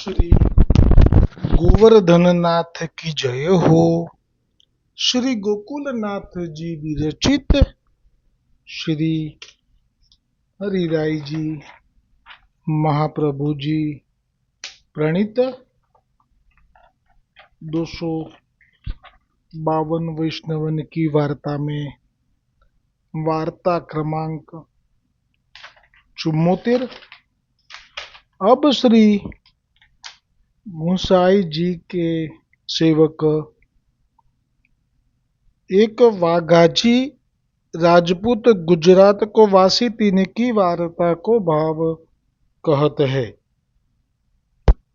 श्री गोवर्धननाथ की जय हो। श्री गोकुलनाथ जी विरचित श्री हरिराय जी महाप्रभु जी प्रणीत 252 वैष्णवन की वार्ता में वार्ता क्रमांक 74। अब श्री गुसाई जी के सेवक एक वाघाजी राजपूत गुजरात को वासी तीन की वार्ता को भाव कहत है।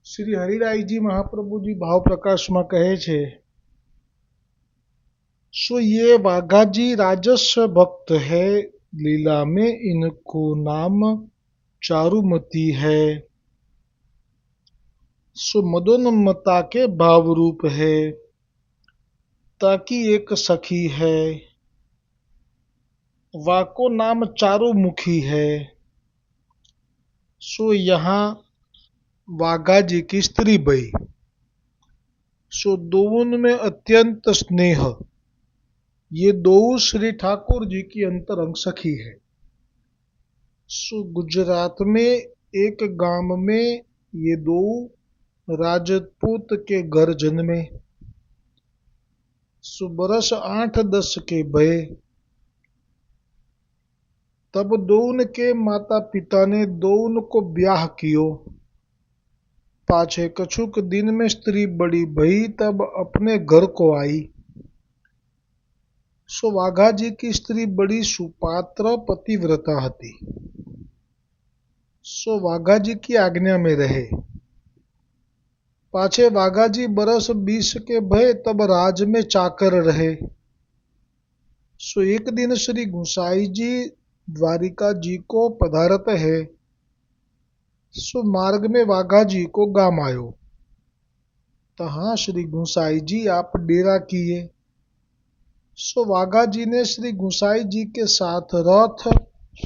श्री हरिरायजी महाप्रभु जी भाव प्रकाश में कहे छे, सो ये वाघाजी राजस्व भक्त है, लीला में इनको नाम चारुमती है। सो मदोन्मता के भाव रूप है, ताकि एक सखी है, वाको नाम चारुमुखी है। सो यहाँ वाघाजी की स्त्री बई, सो दोनों में अत्यंत स्नेह। ये दो श्री ठाकुर जी की अंतरंग सखी है। सो गुजरात में एक गांव में ये दो राजपूत के घर जन्मे। सो बरस 8-10 के भये, तब दोन के माता पिता ने दोन को ब्याह कियो। पाछे कछुक दिन में स्त्री बड़ी भई, तब अपने घर को आई। सो वाघाजी की स्त्री बड़ी सुपात्र पतिव्रता हती। सो वाघाजी की आज्ञा में रहे। पाछे वाघाजी बरस 20 के भये, तब राज में चाकर रहे। सो एक दिन श्री गुसाई जी द्वारिका जी को पधारत है। सो मार्ग में वाघाजी को गाम आयो। तहाँ श्री गुसाई जी आप डेरा किए। सो वाघाजी ने श्री गुसाई जी के साथ रथ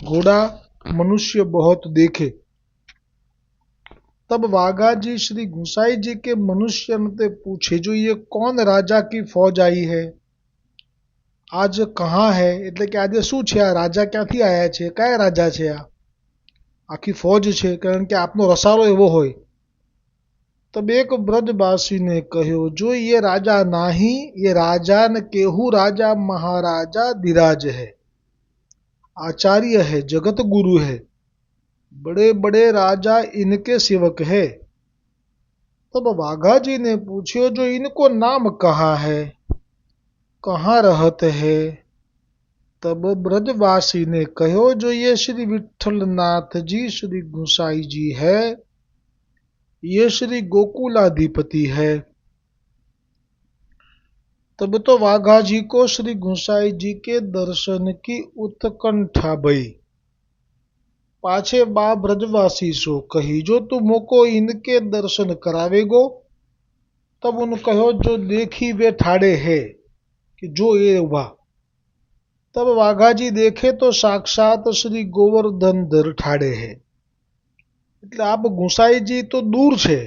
घोड़ा मनुष्य बहुत देखे। तब वाघाजी श्री गुसाई जी के मनुष्य ने पूछे, जो ये कौन राजा की फौज आई है, आज कहाँ है, એટલે કે આજે શું છે, આ રાજા ક્યાંથી આયા છે, કયા રાજા છે, આખી ફौज છે, કારણ કે આપનો રસાલો એવો હોય। तब एक ब्रजवासी ने कहो, जो ये राजा नाही, ये राजा न केहू राजा महाराजा धीराज है, आचार्य है, जगत गुरु है, बड़े बड़े राजा इनके सेवक है। तब वाघाजी ने पूछो, जो इनको नाम कहाँ है, कहाँ रहत है। तब ब्रजवासी ने कहो, जो ये श्री विठलनाथ जी श्री गुसाई जी है, ये श्री गोकुलाधिपति है। तब तो वाघाजी को श्री गुसाई जी के दर्शन की उत्कंठा भई। पाछे बा ब्रजवासी सो कही, जो तुम को इनके दर्शन करावेगो। तब उन कहो, जो देखी वे ठाड़े है, कि जो ये उभा। तब वाघाजी देखे तो साक्षात श्री गोवर्धन धर ठाड़े है। એટલે આપ ગુસાઈજી તો દૂર છે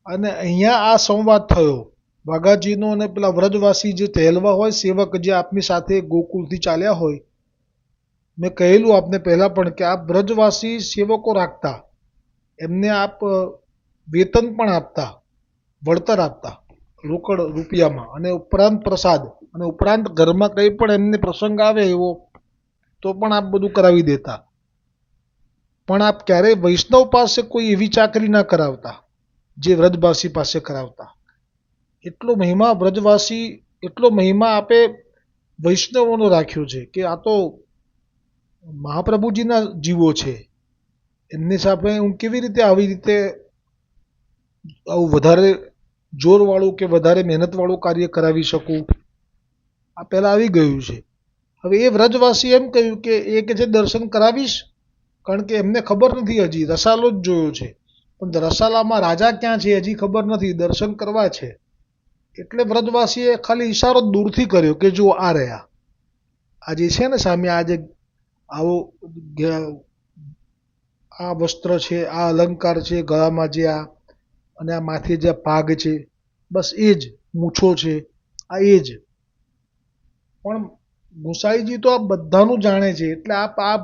અને અહીંયા આ સંવાદ થયો વાઘાજીનો અને પેલા વ્રજવાસી જે ટહેલવા હોય સેવક જે આપની સાથે ગોકુળથી ચાલ્યા હોય। મેં કહેલું આપને પહેલા પણ કે આપ વ્રજવાસી સેવકો રાખતા, એમને આપ વેતન પણ આપતા, વળતર આપતા રોકડ રૂપિયામાં, અને ઉપરાંત પ્રસાદ, અને ઉપરાંત ઘરમાં કંઈ પણ એમને પ્રસંગ આવે એવો તો પણ આપ બધું કરાવી દેતા। પણ આપ ક્યારેય વૈષ્ણવ પાસે કોઈ એવી ચાકરી ના કરાવતા જે વ્રજવાસી પાસે કરાવતા। એટલો મહિમા વ્રજવાસી, એટલો મહિમા આપે વૈષ્ણવોનો રાખ્યો છે કે આ તો મહાપ્રભુજીના જીવો છે, એમની સાથે હું કેવી રીતે આવી રીતે આવું વધારે જોરવાળું કે વધારે મહેનતવાળું કાર્ય કરાવી શકું। આ પહેલાં આવી ગયું છે। હવે એ વ્રજવાસી એમ કહ્યું કે એ કે જે દર્શન કરાવીશ, કારણ કે એમને ખબર નથી, હજી રસાલો જ જોયો છે, પણ રસાલામાં રાજા ક્યાં છે હજી ખબર નથી, દર્શન કરવા છે। એટલે વ્રજવાસીએ ખાલી ઈશારો દૂરથી કર્યો કે જો આ રહ્યા, આ જે છે ને સામે, આ જે આવો આ વસ્ત્ર છે, આ અલંકાર છે, ગળામાં જે આ અને આ માથે જે પાગ છે બસ એ જ, મૂછો છે આ એ જ. પણ ગુસાઈજી તો આ બધાનું જાણે છે. એટલે આ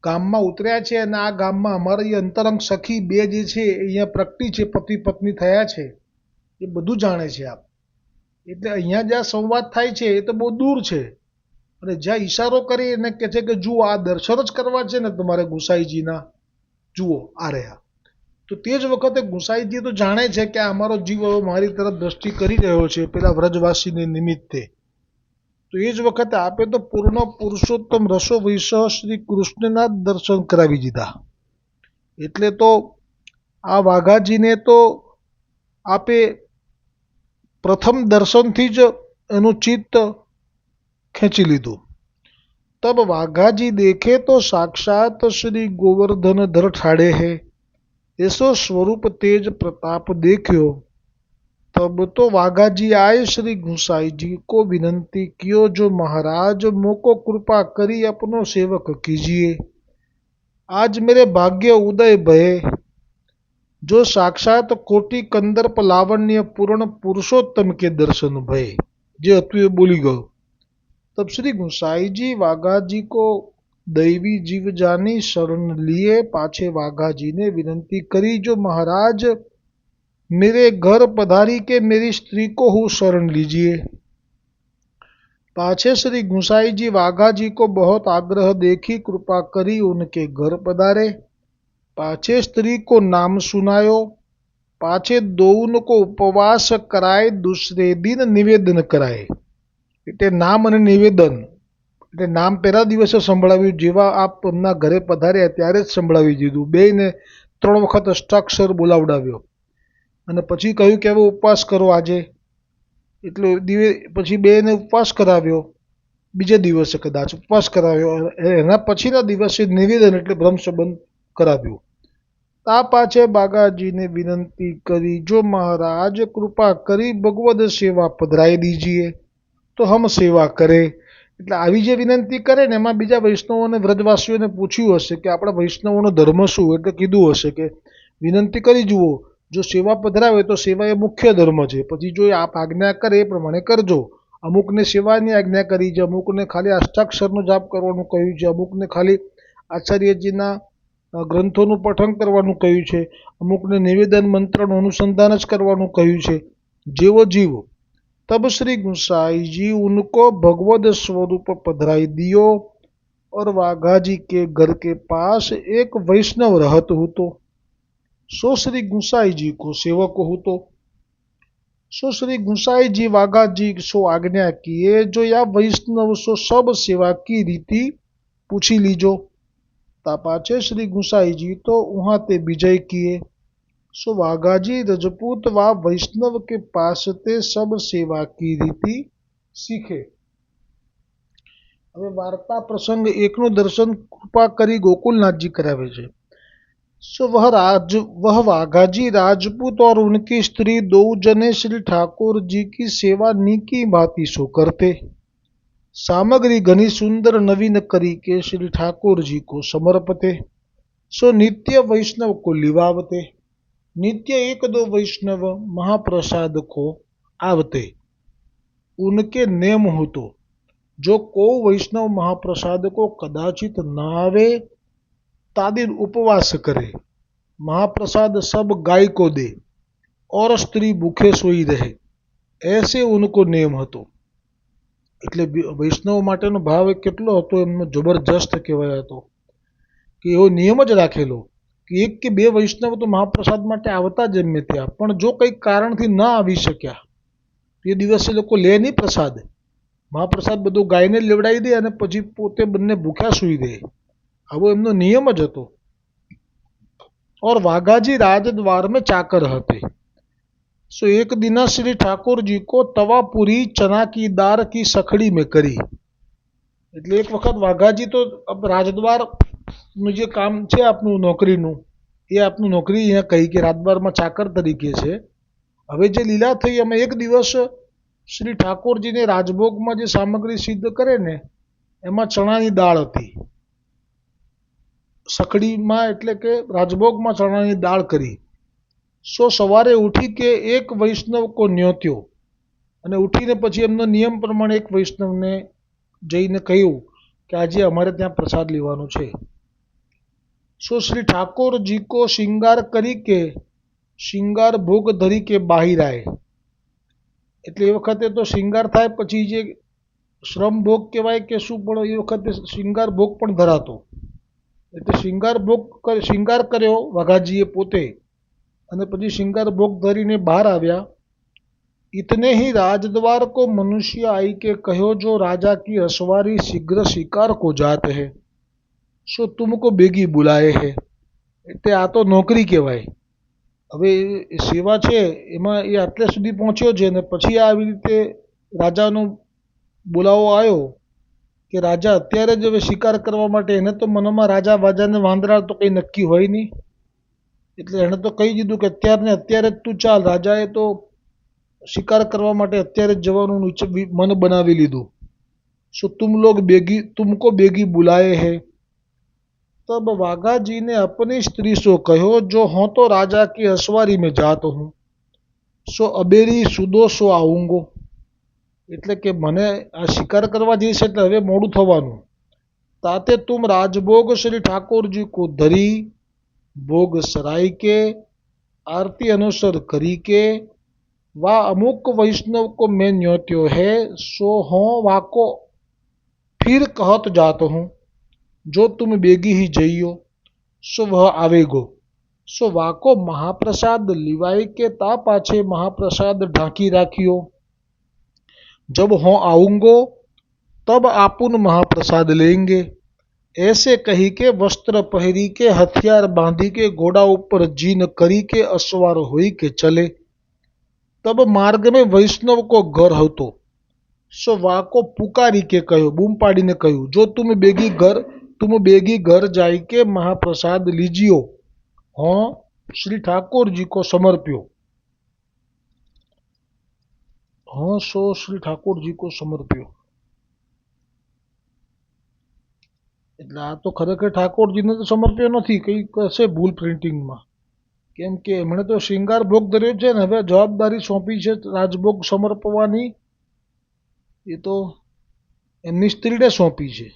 ગામમાં ઉતર્યા છે અને આ ગામમાં અમારી અંતરંગ સખી બે જે છે એ અહીંયા પ્રગટી છે, પતિ પત્ની થયા છે, એ બધું જાણે છે આપ. એટલે અહીંયા જ્યાં સંવાદ થાય છે એ તો બહુ દૂર છે, અને જ્યાં ઈશારો કરી એને કહે છે કે જુઓ આ દર્શન જ કરવા છે ને તમારે ગુસાઈજીના, જુઓ આ રહ્યા. તો તે જ વખતે ગુસાઈજી તો જાણે છે કે આ અમારો જીવ હવે મારી તરફ દ્રષ્ટિ કરી રહ્યો છે પેલા વ્રજવાસીને નિમિત્તે. તો એ જ વખતે આપે તો પૂર્ણ પુરુષોત્તમ રસો વિષ શ્રી કૃષ્ણના દર્શન કરાવી દીધા. એટલે તો આ વાઘાજીને તો આપે પ્રથમ દર્શનથી જ એનું ચિત્ત ખેંચી લીધું. તબ વાઘાજી દેખે તો સાક્ષાત શ્રી गोवर्धन धर ठाड़े है, ऐसो स्वरूप तेज प्रताप देखियो. तब तो वाघाजी आए श्री गुसाई जी को विनंती कियो, जो महाराज मोको कृपा करी अपनो सेवक कीजिए. आज मेरे भाग्य उदय भये, जो साक्षात कोटि कंदर्प लावण्य पूर्ण पुरुषोत्तम के दर्शन भये. जे હતું એ બોલી ગયો. तब श्री गुसाई जी वाघा जी को दैवी जीव जानी शरण लिए. पाछे वाघा जी ने विनंती करी, जो महाराज मेरे घर पधारी के मेरी स्त्री को हूँ शरण लीजिए. पाछे श्री गुसाई जी वाघा जी को बहुत आग्रह देखी कृपा करी, उनके घर पधारे. पाछे स्त्री को नाम सुनायो. पाछे दोउन को उपवास कराए, दूसरे दिन निवेदन कराए. એટલે નામ અને નિવેદન, એટલે નામ પહેલા દિવસે સંભળાવ્યું, જેવા આપ એમના ઘરે પધાર્યા ત્યારે જ સંભળાવી દીધું. બેયને 3 વખત અષ્ટાક્ષર બોલાવડાવ્યો અને પછી કહ્યું કે હવે ઉપવાસ કરો આજે. એટલે પછી બેયને ઉપવાસ કરાવ્યો. બીજે દિવસે કદાચ ઉપવાસ કરાવ્યો. એના પછીના દિવસે નિવેદન એટલે બ્રહ્મ સંબંધ કરાવ્યું. તા પાછે બાગાજીને વિનંતી કરી, જો મહારાજ કૃપા કરી ભગવદ સેવા પધરાઈ દીજીએ તો હમ સેવા કરે. એટલે આવી જે વિનંતી કરે ને એમાં બીજા વૈષ્ણવોને વ્રજવાસીઓને પૂછ્યું હશે કે આપણા વૈષ્ણવોનો ધર્મ શું, એટલે કીધું હશે કે વિનંતી કરી જુઓ, જો સેવા પધરાવે તો સેવા એ મુખ્ય ધર્મ છે. પછી જો આપ આજ્ઞા કરે એ પ્રમાણે કરજો. અમુકને સેવાની આજ્ઞા કરી છે, અમુકને ખાલી અષ્ટાક્ષરનો જાપ કરવાનું કહ્યું છે, અમુકને ખાલી આચાર્યજીના ગ્રંથોનું પઠન કરવાનું કહ્યું છે, અમુકને નિવેદન મંત્રનું અનુસંધાન જ કરવાનું કહ્યું છે. જેવો જીવ. तब श्री गुसाई जी उनको भगवद स्वरूप पधराई दियो. और वाघा जी के घर के पास एक वैष्णव रहत होतो, सो श्री गुसाई जी को सेवक होतो. सो श्री गुसाई जी वाघा जी सो आज्ञा किए, जो या वैष्णव सो सब सेवा की रीति पूछी लीजो. तापाचे श्री गुसाई जी तो वहां ते विजय किए. सो वाघाजी रजपूत व वैष्णव के पास ते सब सेवा की रीति सीखे. હવે વાર્તા પ્રસંગ 1નું દર્શન કૃપા કરી ગોकुलनाथ जी करावे છે. सो वह वाघाजी राजपूत और उनकी स्त्री 2 जने श्री ठाकुर जी की सेवा नीकी भांति सो करते. सामग्री घनी सुंदर नवीन करी के श्री ठाकुर जी को समर्पते. सो नित्य वैष्णव को लिवावते. नित्य 1-2 वैष्णव महाप्रसाद को आवते. उनके नेम हो तो जो को वैष्णव महाप्रसाद को कदाचित न आवे, तादिन उपवास करे, महाप्रसाद सब गाय को दे और स्त्री भूखे सोई रहे. ऐसे उनको नेम હતો. એટલે વૈષ્ણવ માટેનો ભાવ કેટલો હતો એમનો જબરજસ્ત કહેવાય હતો કે એવો નિયમ જ રાખેલો કે 1 કે 2 વૈષ્ણવ તો મહાપ્રસાદ માટે આવતા જ એમને ત્યાં. પણ જો કંઈક કારણથી ન આવી શક્યા તે દિવસે લોકો લે નહીં પ્રસાદ. મહાપ્રસાદ બધું ગાયને લેવડાવી દે અને પછી પોતે બંને ભૂખ્યા સૂઈ રહે. આવો એમનો નિયમ જ હતો. और वाघाजी राजद्वार में चाकर हते. सो एक दिन श्री ठाकुर जी को तवा पूरी चना की दार की सखड़ी में करी. એટલે એક વખત વાઘાજી તો રાજદ્વારનું જે કામ છે આપનું નોકરીનું, એ આપનું નોકરી અહીંયા કહી કે રાજદ્વારમાં ચાકર તરીકે છે. હવે જે લીલા થઈ, અમે એક દિવસ શ્રી ઠાકોરજીને રાજભોગમાં જે સામગ્રી સિદ્ધ કરે ને એમાં ચણાની દાળ હતી. સખડીમાં એટલે કે રાજભોગમાં ચણાની દાળ કરી सो सवारे उठी के एक वैष्णव को न्योत्यो અને ઉઠીને પછી એમનો નિયમ પ્રમાણે એક વૈષ્ણવને જઈને કહ્યું કે આજે અમારે ત્યાં પ્રસાદ લેવાનો છે. સો શ્રી ઠાકોરજી કો શિંગાર કરી કે શિંગાર ભોગ ધરી કે બાહિર આય. એટલે એ વખતે તો શિંગાર થાય પછી જે શ્રમ ભોગ કહેવાય કે શું, પણ એ વખતે શિંગાર ભોગ પણ ધરાતો. એટલે શિંગાર કર્યો વાઘાજીએ પોતે અને પછી શિંગાર ભોગ ધરીને બહાર આવ્યા. इतने ही राजद्वार को मनुष्य आई के कहो जो राजा की असवारी शीघ्र शिकार को जात है सो तुमको बेगी बुलाए है. એટલે આ તો નોકરી કહેવાય. હવે સેવા છે એમાં એ આટલે સુધી પહોંચ્યો છે ને પછી આવી રીતે રાજાનો બોલાવો આવ્યો કે રાજા અત્યારે જ હવે શિકાર કરવા માટે, એને તો મનમાં રાજા વાજાને વાંદરા તો કંઈ નક્કી હોય નહીં. એટલે એણે તો કહી દીધું કે અત્યારે જ તું ચાલ. રાજાએ તો शिकार करवा माटे अत्यारे जवानों मन बनावी लीधुं. सो तुमको बेगी बुलाए है. तब वाघा जी ने अपनी स्त्री सो कहो जो हों तो राजा की असवारी में जात हूँ सो अबेरी सुदो सो आऊंगो. એટલે કે મને આ શિકાર કરવા જઈશ એટલે હવે મોડું થવાનું. તાતે તુમ રાજભોગ શ્રી ઠાકોરજી को धरी भोग सराय के आरती अनुसर करी के वा अमुक वैष्णव को मैं न्योत्यो है सो हो वाको फिर कहत जात हूँ जो तुम बेगी ही जइयो सो वह आवेगो. सो वाको महाप्रसाद लिवाई के ता पाछे महाप्रसाद ढांकी राखियो. जब हो आऊंगो तब आपुन महाप्रसाद लेंगे. ऐसे कही के वस्त्र पहरी के हथियार बांधी के घोड़ा ऊपर जीन करी के असवार हुई के चले. तब मार्ग में वैष्णव को घर હતો. सो वाको पुकारी के कहो, बूम पाड़ीने कहू जो तुम बेगी घर जाई के महाप्रसाद लीजियो. हाँ श्री ठाकुर जी को समर्प्यो. हाँ सो श्री ठाकुर जी को समर्प्यो. એટલે આ તો ખરેખર ઠાકોરજીને તો સમર્પ્યો નથી, કંઈ હશે ભૂલ પ્રિન્ટિંગમાં. કેમ કે એમણે તો શિંગાર ભોગ ધર્યો છે ને હવે જવાબદારી સોંપી છે રાજભોગ સમર્પવાની, એ તો એમની સ્ત્રીને સોંપી છે.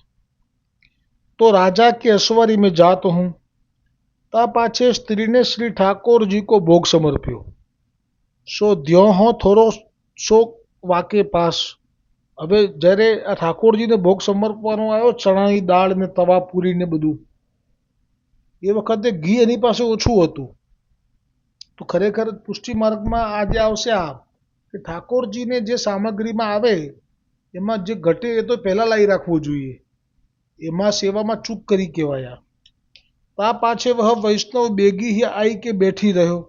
તો રાજા કે અસવારી મેં જાત હું તા પાછે સ્ત્રીને શ્રી ઠાકોરજી को भोग समर्प्यो. सो द्यो हो थोड़ो सो वाके पास. હવે જ્યારે આ ઠાકોરજીને ભોગ સમર્પવાનો આવ્યો, ચણાની દાળ ને તવા પૂરી ને બધું, એ વખતે ઘી એની પાસે ઓછું હતું. તો ખરેખર પુષ્ટિ માર્ગમાં આજે આવશે આ કે ઠાકોરજીને જે સામગ્રીમાં આવે એમાં જે ઘટે એ તો પહેલાં લાવી રાખવું જોઈએ. એમાં સેવામાં ચૂક કરી કહેવાય. તા પાછે વહ વૈષ્ણવ બેગી ही आई के બેઠી રહ્યો.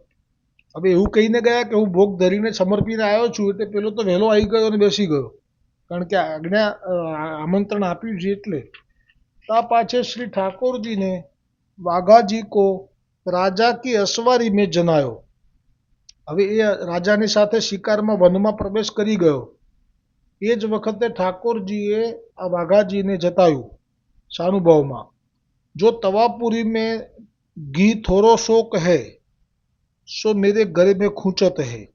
હવે એવું કહીને ગયા કે હું ભોગ ધરીને સમર્પીને આવ્યો છું એટલે પેલો તો વહેલો આવી ગયો અને બેસી ગયો, કારણ કે આજ્ઞા આમંત્રણ આપ્યું છે એટલે. તા પાછે શ્રી ઠાકોરજીને વાઘાજી को રાજા કી અસવારી મેં જનાયો. હવે એ રાજાની સાથે શિકારમાં વનમાં પ્રવેશ કરી ગયો. એ જ વખતે ઠાકોરજીએ આ વાઘાજીને જતાવ્યું સાનુભાવમાં, જો તવાપુરી મેં ઘી થોડો શોક હૈ સો મેરે ઘરે મેં ખૂંચત હૈ.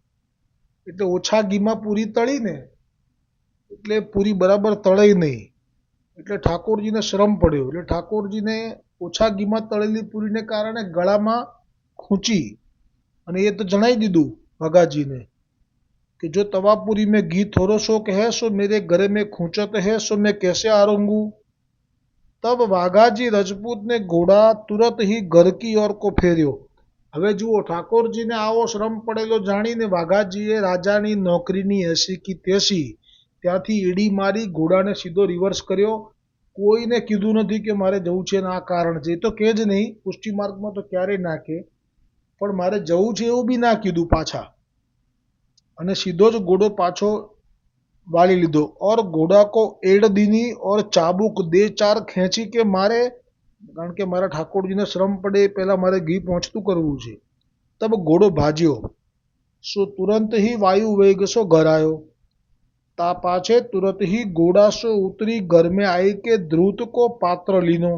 એટલે ઓછા ઘીમાં પૂરી તળીને એટલે પૂરી બરાબર તળાઈ નહીં, એટલે ઠાકોરજીને શ્રમ પડ્યો. એટલે ઠાકોરજીને ઓછા ઘીમાં તળેલી પૂરીને કારણે ગળામાં ખૂંચી અને એ તો જણાવી દીધું વાઘાજીને કે જો તવાપુરી મેં ઘી થોડો શોક હૈ સો મેરે ઘરે મેં ખૂંચત હૈ સો મેં कैसे आरूंगू. तब वाघाजी रजपूत ने घोड़ा तुरंत ही घर की ओर को फेर्यो. હવે જુઓ ઠાકોરજીને આવો શ્રમ પડેલો જાણીને વાઘાજીએ રાજાની નોકરીની એસી કી તેસી ત્યાંથી એડી મારી ઘોડાને સીધો રિવર્સ કર્યો. કોઈને કીધું નથી કે મારે જવું છે ને આ કારણ છે. એ તો કહે જ નહીં, પુષ્ટિ માર્ગમાં તો ક્યારેય ના કહે, પણ મારે જવું છે એવું બી ના કીધું પાછા. અને સીધો જ ઘોડો પાછો વાળી લીધો. और घोड़ा को एड़ दीनी और चाबुक दे चार ખેંચી કે મારે, કારણ કે મારા ઠાકોરજીને શ્રમ પડે પહેલાં મારે ઘી પહોંચતું કરવું છે. તબ ઘોડો ભાજ્યો सो तुरंत ही वायु वेग सो घर आयो. ता पाछे तुरंत ही घोड़ा सो उतरी घर में आई के ध्रुत को पात्र लीनो.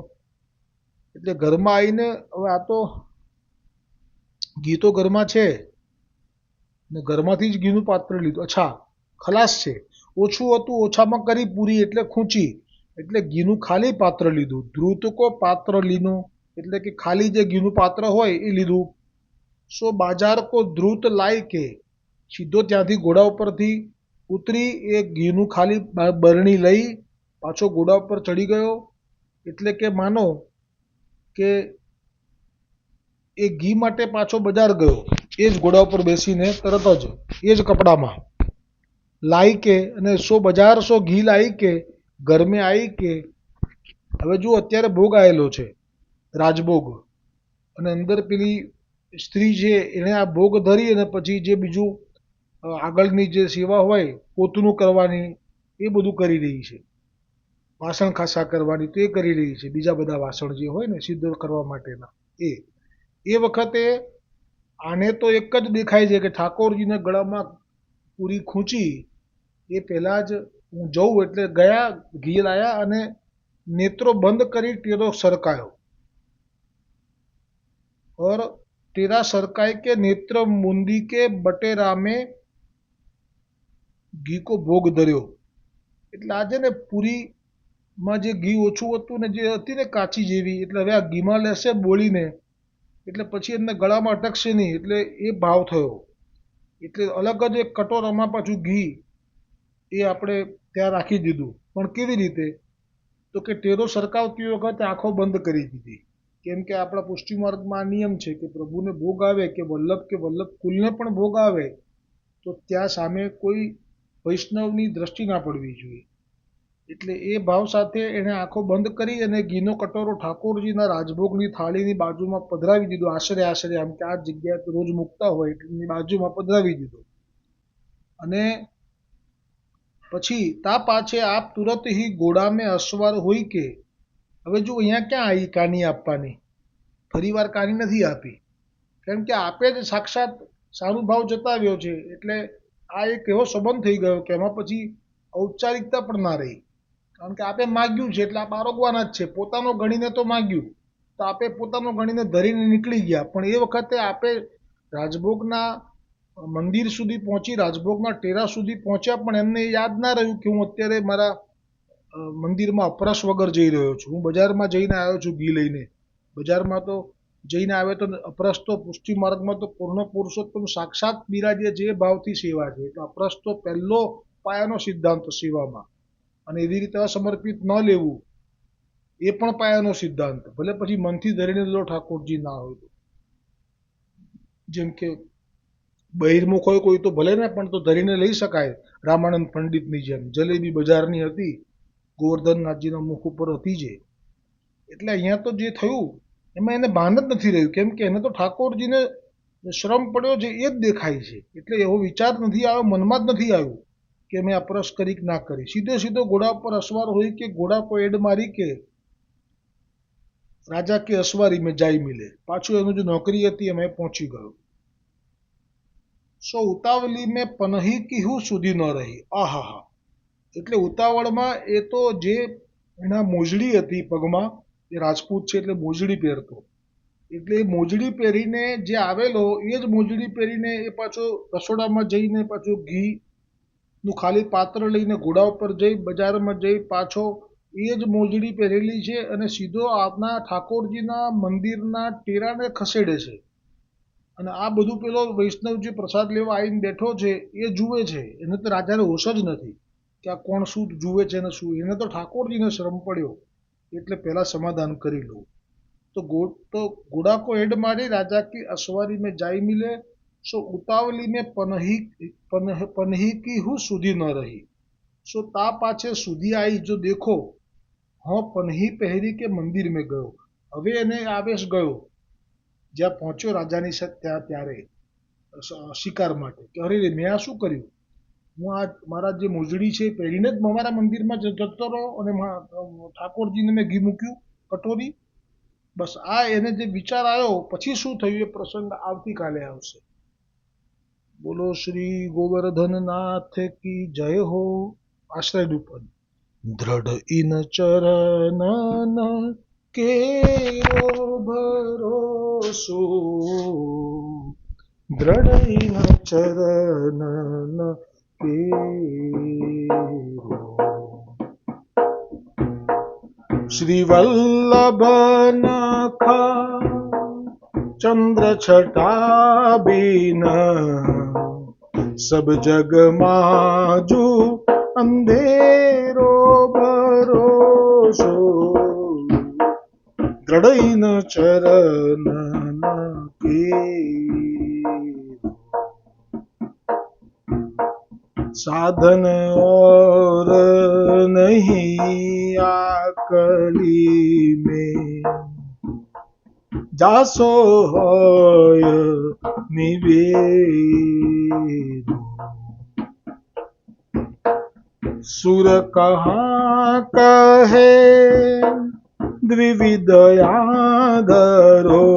એટલે ઘરમાં આવીને હવે આ તો ઘી તો ઘરમાં છે ને ઘરમાંથી જ ઘીનું પાત્ર લીધું. અચ્છા, ખલાસ છે. ઓછું હતું, ઓછામાં કરી પૂરી એટલે ખૂંચી, એટલે ઘીનું ખાલી પાત્ર લીધું. ધ્રુત કો પાત્ર લીનું એટલે કે ખાલી જે ઘીનું પાત્ર હોય એ લીધું. સો બાજાર કો ધ્રુત લાય કે, સીધો ત્યાંથી ઘોડા ઉપરથી ઉતરી એ ઘીનું ખાલી બરણી લઈ પાછો ઘોડા ઉપર ચડી ગયો. એટલે કે માનો કે એ ઘી માટે પાછો બજાર ગયો, એ જ ઘોડા ઉપર બેસીને તરત જ એ જ કપડામાં લાઈ કે, અને સો બજાર સો ઘી લાઈ કે ઘર મેં આવી કે. હવે જુઓ, અત્યારે ભોગ આવેલો છે, રાજભોગ, અને અંદર પેલી સ્ત્રી છે એણે આ ભોગ ધરી અને પછી જે બીજું આગળની જે સેવા હોય પોતનું કરવાની એ બધું કરી રહી છે. વાસણ ખાસા કરવાની તો એ કરી રહી છે, બીજા બધા વાસણ જે હોય ને સિદ્ધ કરવા માટેના એ વખતે આને તો એક જ દેખાય છે કે ઠાકોરજીને ગળામાં પૂરી ખૂંચી એ પહેલાં જ હું જઉં એટલે ગયા, ઘી લાયા અને નેત્રો બંધ કરી ટેરો સરકાયો. और तेरा सरकाय के नेत्र मुंदी के बटेरा में ઘી કો ભોગ ધર્યો. એટલે આજે ને પૂરીમાં જે ઘી ઓછું હતું ને જે હતી ને કાચી જેવી, એટલે હવે આ ઘીમાં લેશે બોળીને એટલે પછી એમને ગળામાં અટકશે નહીં, એટલે એ ભાવ થયો. એટલે અલગ જ એક કટોરામાં પાછું ઘી એ આપણે ત્યાં રાખી દીધું. પણ કેવી રીતે? તો કે ટેરો સરકાવતી વખતે આંખો બંધ કરી દીધી. કેમ કે આપણા પુષ્ટિ માર્ગમાં આ નિયમ છે કે પ્રભુને ભોગ આવે કે વલ્લભ કુલને પણ ભોગ આવે તો ત્યાં સામે કોઈ વૈષ્ણવની દ્રષ્ટિ ના પડવી જોઈએ. એટલે એ ભાવ સાથે એણે આંખો બંધ કરી અને ઘીનો કટોરો ઠાકોરજીના રાજભોગની થાળીની બાજુમાં પધરાવી દીધો. આશરે આમ કે આ જગ્યાએ રોજ મૂકતા હોય એટલી બાજુમાં પધરાવી દીધો. અને પછી તા પાછે આપ તુરત હી ઘોડા મેં અસવાર હોય કે. હવે જો અહીંયા ક્યાં આવી કાની આપવાની? ફરીવાર કાની નથી આપી, કેમ કે આપે જ સાક્ષાત સારું ભાવ જતાવ્યો છે. એટલે આ એક એવો સંબંધ થઈ ગયો કે એમાં પછી ઔપચારિકતા પણ ના રહી. કારણ કે આપે માગ્યું છે એટલે આપ આરોગવાના જ છે. પોતાનો ગણીને તો માગ્યું તો આપે પોતાનો ગણીને ધરીને નીકળી ગયા. પણ એ વખતે આપે રાજભોગના મંદિર સુધી પહોંચી, રાજભોગના ટેરા સુધી પહોંચ્યા, પણ એમને યાદ ના રહ્યું કે હું અત્યારે મારા મંદિરમાં અપરસ વગર જઈ રહ્યો છું. હું બજારમાં જઈને આવ્યો છું ઘી લઈને. બજારમાં તો જઈને આવે તો અપરસ તો પુષ્ટિ માર્ગમાં તો પૂર્ણ પુરુષોત્તમ સાક્ષાત બિરાજે જે ભાવથી સેવા છે. એટલે અપરસ તો પહેલો પાયાનો સિદ્ધાંત સેવામાં. અને એવી રીતે અસમર્પિત ન લેવું એ પણ પાયાનો સિદ્ધાંત. ભલે પછી મનથી ધરીને લો ઠાકોરજી ના હોય તો. જેમ કે બહિર્મુખ હોય કોઈ તો ભલે ને, પણ તો ધરીને લઈ શકાય. રામાનંદ પંડિતની જેમ જલેબી બજારની હતી, ગોવર્ધનનાથજીના મુખ ઉપર હતી જે. એટલે અહીંયા તો જે થયું એમાં એને ભાન જ નથી રહ્યું. કેમ કે એને તો ઠાકોરજીને શ્રમ પડ્યો છે એ જ દેખાય છે. એટલે એવો વિચાર નથી આવ્યો, મનમાં જ નથી આવ્યું કે મેં અપરસ કરી કે ના કરી. સીધો ઘોડા પર અસવાર હોય કે ઘોડા પર એડ મારી કે રાજા કે અસવારી મેં જાય મિલે. પાછું એનું જે નોકરી હતી એમાં પહોંચી ગયો. સો ઉતાવલી મેં પનહી કી હું સુધી ન રહી. આહા, એટલે ઉતાવળમાં એ તો જે એના મોજડી હતી પગમાં, એ રાજપૂત છે એટલે મોજડી પહેરતો, એટલે એ મોજડી પહેરીને જે આવેલો એ જ મોજડી પહેરીને એ પાછો રસોડામાં જઈને પાછો ઘીનું ખાલી પાત્ર લઈને ઘોડા ઉપર જઈ બજારમાં જઈ પાછો એ જ મોજડી પહેરેલી છે અને સીધો આપના ઠાકોરજીના મંદિરના ટેરાને ખસેડે છે. અને આ બધું પેલો વૈષ્ણવ જે પ્રસાદ લેવા આવીને બેઠો છે એ જુએ છે. એને તો રાજાને હોશ જ નથી કે આ કોણ શું જુએ છે ને શું. એને તો ઠાકોરજીને શ્રમ પડ્યો એટલે પહેલાં સમાધાન કરી લો. तो घोड़ा को हेड मारी राजा की असवारी में जाई मिले. सो उतावली में पनही की हूँ सुधी न रही. सो ता पाछे सुधी आई जो देखो हाँ पनही પહેરી કે મંદિર में ગયો. હવે એને આવેશ ગયો જ્યાં પહોંચ્યો રાજાની ત્યાં ત્યારે શિકાર માટે કે અરે મેં આ શું કર્યું? હું આ મારા જે મોજડી છે પહેરીને જ મારા મંદિરમાં જતો રહ્યો અને ઠાકોરજીને મેં ઘી મૂક્યું કટોરી. બસ આ એને જે વિચાર આવ્યો પછી શું થયું એ પ્રસંગ આવતીકાલે આવશે. બોલો શ્રી ગોવર્ધનનાથ કી જય હો. આશ્રય રૂપન દ્રઢ ઇન ચરણ केरो भरोसो દ્રઢઈન ચરનન કેરો. શ્રી વલ્લભ નખા ચંદ્ર છટા બીન સબ જગ માજુ અંધેરો ભરોસો દ્રઢઈન ચરનન કેરો. साधन और नहीं आकली में जासो होय निवेदो. सुर कहाँ कहे द्विविध यादरो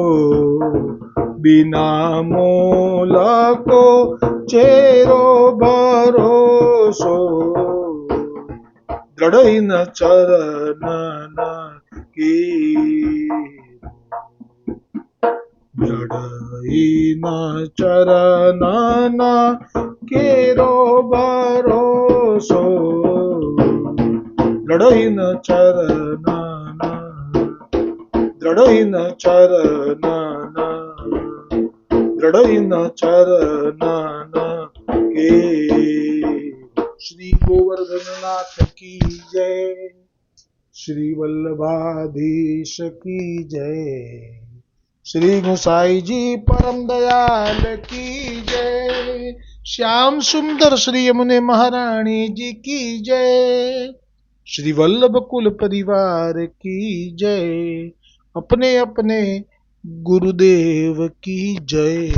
बिना मोल को चेरो भरोसो દ્રઢઈન ચરનન કેરો. દ્રઢઈન ચરનન કેરો ભરોસો દ્રઢઈન ચરનન દ્રઢઈન ચરનન દ્રઢઈન ચરનન કેરો. શ્રી ગોવર્ધનનાથ કી જય. શ્રી વલ્લભાધીશ કી જય. શ્રી ગુસાઈજી પરમ દયાલ કી જય. શ્યામ સુંદર શ્રી યमुने महारानी जी की जय. श्री वल्लभ कुल परिवार की जय. अपने अपने गुरुदेव की जय.